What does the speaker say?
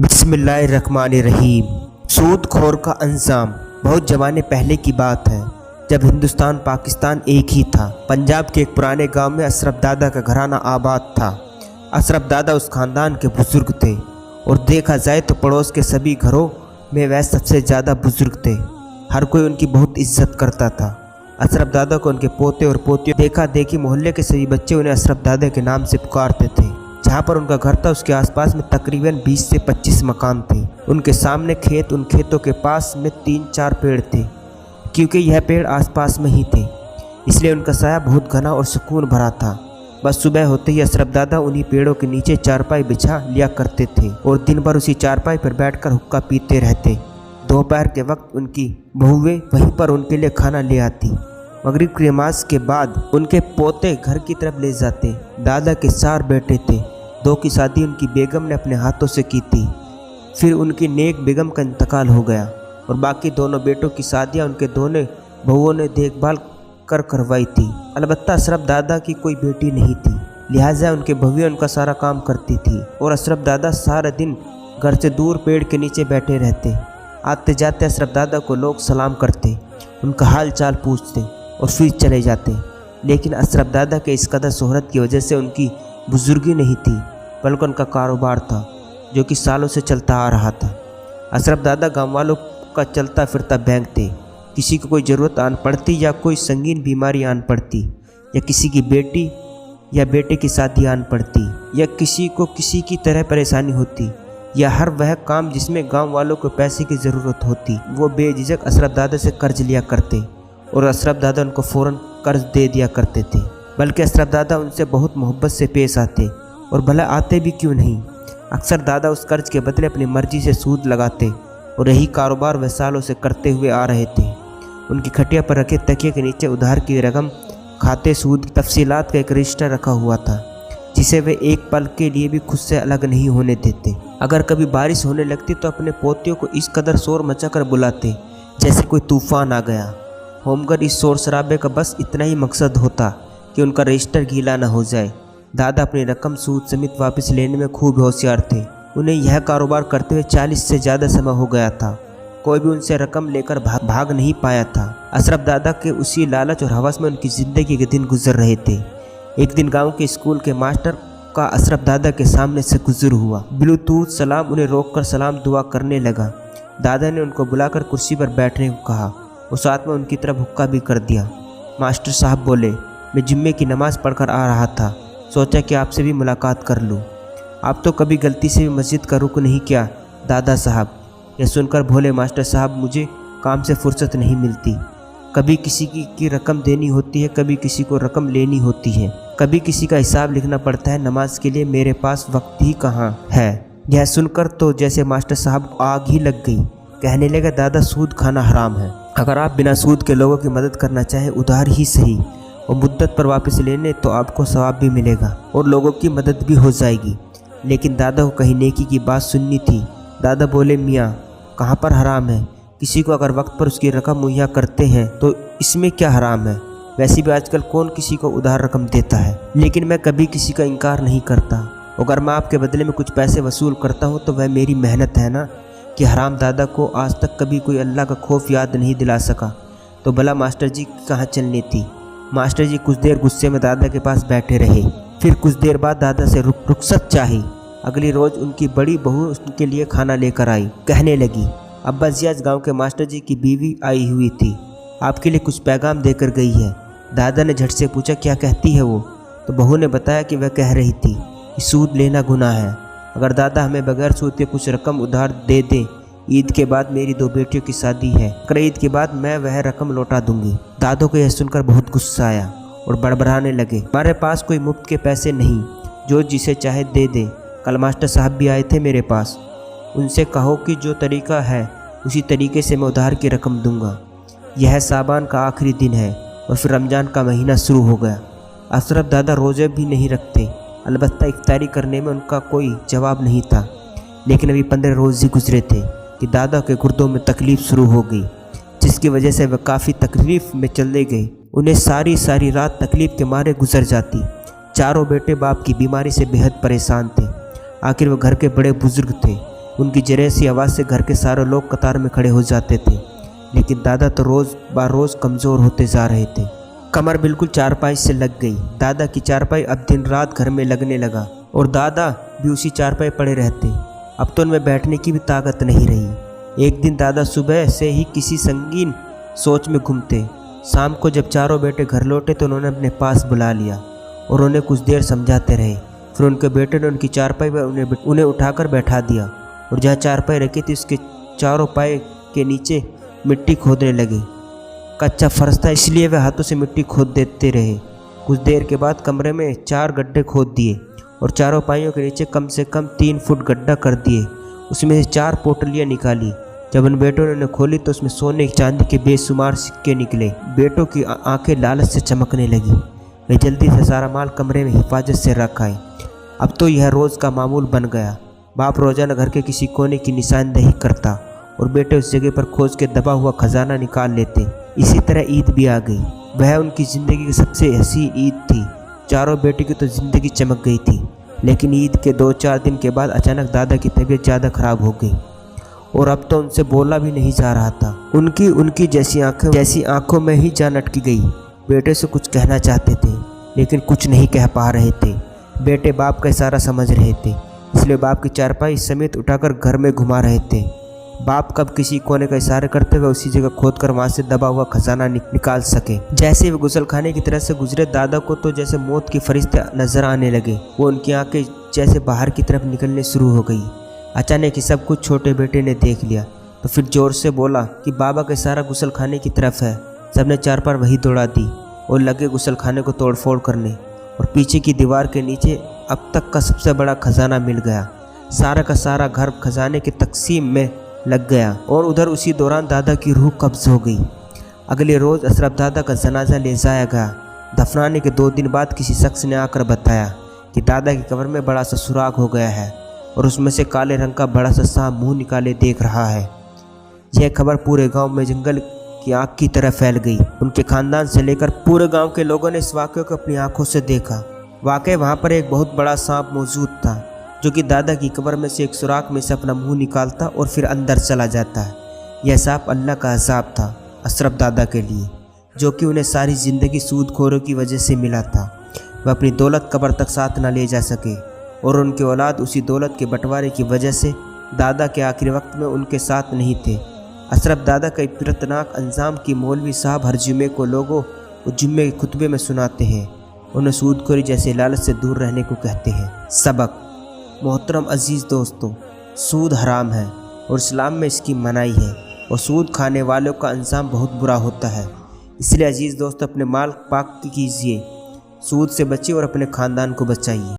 बिस्मिल्लाहिर्रहमानिर्रहीम। सूदखोर का अंजाम। बहुत ज़माने पहले की बात है, जब हिंदुस्तान पाकिस्तान एक ही था। पंजाब के एक पुराने गांव में अशरफ दादा का घराना आबाद था। अशरफ दादा उस खानदान के बुजुर्ग थे और देखा जाए तो पड़ोस के सभी घरों में वह सबसे ज़्यादा बुजुर्ग थे। हर कोई उनकी बहुत इज्जत करता था। अशरफ दादा को उनके पोते और पोतियों देखा देखी मोहल्ले के सभी बच्चे उन्हें अशरफ दादा के नाम से पुकारते थे। जहाँ पर उनका घर था उसके आसपास में तकरीबन 20 से 25 मकान थे। उनके सामने खेत, उन खेतों के पास में 3-4 पेड़ थे। क्योंकि यह पेड़ आसपास में ही थे, इसलिए उनका साया बहुत घना और सुकून भरा था। बस सुबह होते ही अशरफ दादा उन्हीं पेड़ों के नीचे चारपाई बिछा लिया करते थे और दिन भर उसी चारपाई पर बैठकर हुक्का पीते रहते। दोपहर के वक्त उनकी बहुएं वहीं पर उनके लिए खाना ले आती। मगरिब की नमाज के बाद उनके पोते घर की तरफ ले जाते। दादा के 4 बेटे थे। 2 की शादी उनकी बेगम ने अपने हाथों से की थी। फिर उनकी नेक बेगम का इंतकाल हो गया और बाकी दोनों बेटों की शादियां उनके दोनों बहुओं ने देखभाल कर करवाई थी। अलबत्ता अशरफ दादा की कोई बेटी नहीं थी, लिहाजा उनके बहुएं उनका सारा काम करती थी और अशरफ दादा सारा दिन घर से दूर पेड़ के नीचे बैठे रहते। आते जाते अशरफ दादा को लोग सलाम करते, उनका हाल चाल पूछते और फिर चले जाते। लेकिन अशरफ दादा के इस कदर शोहरत की वजह से उनकी बुजुर्गी नहीं थी, बल्कि उनका कारोबार था जो कि सालों से चलता आ रहा था। अशरफ दादा गांव वालों का चलता फिरता बैंक थे। किसी को कोई ज़रूरत आन पड़ती या कोई संगीन बीमारी आन पड़ती या किसी की बेटी या बेटे की शादी आन पड़ती या किसी को किसी की तरह परेशानी होती या हर वह काम जिसमें गांव वालों को पैसे की ज़रूरत होती, वो बेझिझक अशरफ दादा से कर्ज लिया करते और अशरफ दादा उनको फ़ौरन कर्ज दे दिया करते थे। बल्कि अशरफ दादा उनसे बहुत मोहब्बत से पेश आते और भला आते भी क्यों नहीं। अक्सर दादा उस कर्ज के बदले अपनी मर्जी से सूद लगाते और यही कारोबार वह सालों से करते हुए आ रहे थे। उनकी खटिया पर रखे तकिए के नीचे उधार की रकम, खाते, सूद की तफसीलात का एक रजिस्टर रखा हुआ था, जिसे वे एक पल के लिए भी खुद से अलग नहीं होने देते। अगर कभी बारिश होने लगती तो अपने पोतियों को इस कदर शोर मचाकर बुलाते जैसे कोई तूफान आ गया। होमगर इस शोर शराबे का बस इतना ही मकसद होता कि उनका रजिस्टर गीला न हो जाए। दादा अपनी रकम सूद समेत वापस लेने में खूब होशियार थे। उन्हें यह कारोबार करते हुए 40 से ज़्यादा समय हो गया था। कोई भी उनसे रकम लेकर भाग नहीं पाया था। अशरफ दादा के उसी लालच और हवस में उनकी ज़िंदगी के दिन गुजर रहे थे। एक दिन गांव के स्कूल के मास्टर का अशरफ दादा के सामने से गुजर हुआ। ब्लूटूथ सलाम उन्हें रोककर सलाम दुआ करने लगा। दादा ने उनको बुलाकर कुर्सी पर बैठने को कहा और साथ में उनकी तरफ हुक्का भी कर दिया। मास्टर साहब बोले, मैं जुम्मे की नमाज़ पढ़कर आ रहा था, सोचा कि आपसे भी मुलाकात कर लूँ। आप तो कभी गलती से भी मस्जिद का रुख नहीं किया दादा साहब। यह सुनकर भोले मास्टर साहब, मुझे काम से फुर्सत नहीं मिलती। कभी किसी की रकम देनी होती है, कभी किसी को रकम लेनी होती है, कभी किसी का हिसाब लिखना पड़ता है। नमाज के लिए मेरे पास वक्त ही कहाँ है। यह सुनकर तो जैसे मास्टर साहब आग ही लग गई। कहने लगा, दादा सूद खाना हराम है। अगर आप बिना सूद के लोगों की मदद करना चाहें, उधार ही सही और मुद्दत पर वापस लेने, तो आपको सवाब भी मिलेगा और लोगों की मदद भी हो जाएगी। लेकिन दादा को कहीं नेकी की बात सुननी थी। दादा बोले, मियाँ कहाँ पर हराम है? किसी को अगर वक्त पर उसकी रकम मुहैया करते हैं तो इसमें क्या हराम है? वैसे भी आजकल कौन किसी को उधार रकम देता है। लेकिन मैं कभी किसी का इनकार नहीं करता। अगर मैं आपके बदले में कुछ पैसे वसूल करता हूँ तो वह मेरी मेहनत है ना। कि हराम दादा को आज तक कभी कोई अल्लाह का खौफ याद नहीं दिला सका, तो भला मास्टर जी कहाँ चलनी थी। मास्टर जी कुछ देर गुस्से में दादा के पास बैठे रहे। फिर कुछ देर बाद दादा से रुखसत चाही। अगली रोज़ उनकी बड़ी बहू उनके लिए खाना लेकर आई। कहने लगी, अब्बा जी आज गांव के मास्टर जी की बीवी आई हुई थी, आपके लिए कुछ पैगाम देकर गई है। दादा ने झट से पूछा, क्या कहती है वो? तो बहू ने बताया कि वह कह रही थी कि सूद लेना गुनाह है। अगर दादा हमें बगैर सूद के कुछ रकम उधार दे दें, ईद के बाद मेरी 2 बेटियों की शादी है, अगर ईद के बाद मैं वह रकम लौटा दूंगी। दादों को यह सुनकर बहुत गुस्सा आया और बड़बड़ाने लगे, हमारे पास कोई मुफ्त के पैसे नहीं, जो जिसे चाहे दे दे। कल मास्टर साहब भी आए थे मेरे पास, उनसे कहो कि जो तरीका है उसी तरीके से मैं उधार की रकम दूंगा। यह साबान का आखिरी दिन है और फिर रमज़ान का महीना शुरू हो गया। अशरफ दादा रोज़े भी नहीं रखते, अलबत्ता इफ्तारी करने में उनका कोई जवाब नहीं था। लेकिन अभी 15 रोज़ ही गुजरे थे कि दादा के गुर्दों में तकलीफ़ शुरू हो गई, जिसकी वजह से वह काफ़ी तकलीफ़ में चले गए। उन्हें सारी रात तकलीफ़ के मारे गुजर जाती। चारों बेटे बाप की बीमारी से बेहद परेशान थे। आखिर वो घर के बड़े बुजुर्ग थे, उनकी जरे सी आवाज़ से घर के सारे लोग कतार में खड़े हो जाते थे, लेकिन दादा तो रोज़ रोज़ कमज़ोर होते जा रहे थे। कमर बिल्कुल चारपाई से लग गई। दादा की चारपाई अब दिन रात घर में लगने लगा और दादा भी उसी चारपाई पड़े रहते। अब तो उनमें बैठने की भी ताकत नहीं रही। एक दिन दादा सुबह से ही किसी संगीन सोच में घूमते। शाम को जब चारों बेटे घर लौटे तो उन्होंने अपने पास बुला लिया और उन्हें कुछ देर समझाते रहे। फिर उनके बेटे ने उनकी चारपाई पर उन्हें उठाकर बैठा दिया और जहाँ चारपाई रखी थी उसके चारों पाए के नीचे मिट्टी खोदने लगे। कच्चा फर्श था इसलिए वे हाथों से मिट्टी खोद देते रहे। कुछ देर के बाद कमरे में 4 गड्ढे खोद दिए और चारों पाइयों के नीचे कम से कम 3 फुट गड्ढा कर दिए। उसमें से 4 पोटलियाँ निकाली। जब उन बेटों ने उन्हें खोली तो उसमें सोने चांदी के बेशुमार सिक्के निकले। बेटों की आंखें लालच से चमकने लगी। वे जल्दी से सारा माल कमरे में हिफाजत से रख आए। अब तो यह रोज़ का मामूल बन गया। बाप रोजाना घर के किसी कोने की निशानदेही करता और बेटे उस जगह पर खोज के दबा हुआ खजाना निकाल लेते। इसी तरह ईद भी आ गई। वह उनकी ज़िंदगी की सबसे हसीन ईद थी। चारों बेटी की तो ज़िंदगी चमक गई थी, लेकिन ईद के 2-4 दिन के बाद अचानक दादा की तबीयत ज़्यादा खराब हो गई और अब तो उनसे बोला भी नहीं जा रहा था। उनकी जैसी आंखों में ही जान अटकी गई। बेटे से कुछ कहना चाहते थे लेकिन कुछ नहीं कह पा रहे थे। बेटे बाप का इशारा समझ रहे थे, इसलिए बाप की चारपाई समेत उठाकर घर में घुमा रहे थे। बाप कब किसी कोने का इशारा करते हुए उसी जगह खोदकर वहां से दबा हुआ खजाना निकाल सके। जैसे वे गुसलखाने की तरफ से गुजरे, दादा को तो जैसे मौत के फरिश्ते नजर आने लगे। वो उनकी आंखें जैसे बाहर की तरफ निकलने शुरू हो गई। अचानक ही सब कुछ छोटे बेटे ने देख लिया तो फिर जोर से बोला कि बाबा का इशारा गुसलखाने की तरफ है। सबने चारपाई वही दौड़ा दी और लगे गुसलखाने को तोड़फोड़ करने और पीछे की दीवार के नीचे अब तक का सबसे बड़ा खजाना मिल गया। सारा का सारा घर खजाने के तकसीम में लग गया और उधर उसी दौरान दादा की रूह कब्ज हो गई। अगले रोज़ अशरफ दादा का जनाजा ले जाया गया। दफनाने के 2 दिन बाद किसी शख्स ने आकर बताया कि दादा की कब्र में बड़ा सा सुराग हो गया है और उसमें से काले रंग का बड़ा सा सांप मुंह निकाले देख रहा है। यह खबर पूरे गांव में जंगल की आग की तरह फैल गई। उनके खानदान से लेकर पूरे गांव के लोगों ने इस वाक़े को अपनी आंखों से देखा। वाकई वहाँ पर एक बहुत बड़ा सांप मौजूद था जो कि दादा की कब्र में से एक सुराख में से अपना मुंह निकालता और फिर अंदर चला जाता है। यह सांप अल्लाह का अज़ाब था अशरफ दादा के लिए, जो कि उन्हें सारी ज़िंदगी सूदखोरों की वजह से मिला था। वह अपनी दौलत कब्र तक साथ न ले जा सके और उनके औलाद उसी दौलत के बंटवारे की वजह से दादा के आखिरी वक्त में उनके साथ नहीं थे। अशरफ दादा का इबरतनाक अंजाम की मौलवी साहब हर जुम्मे को लोगों को जुम्मे के खुतबे में सुनाते हैं। उन्हें सूदखोरी जैसे लालच से दूर रहने को कहते हैं। सबक। मोहतरम अजीज़ दोस्तों, सूद हराम है और इस्लाम में इसकी मनाही है और सूद खाने वालों का अंजाम बहुत बुरा होता है। इसलिए अजीज़ दोस्तों, अपने माल पाक कीजिए, सूद से बचिए और अपने ख़ानदान को बचाइए।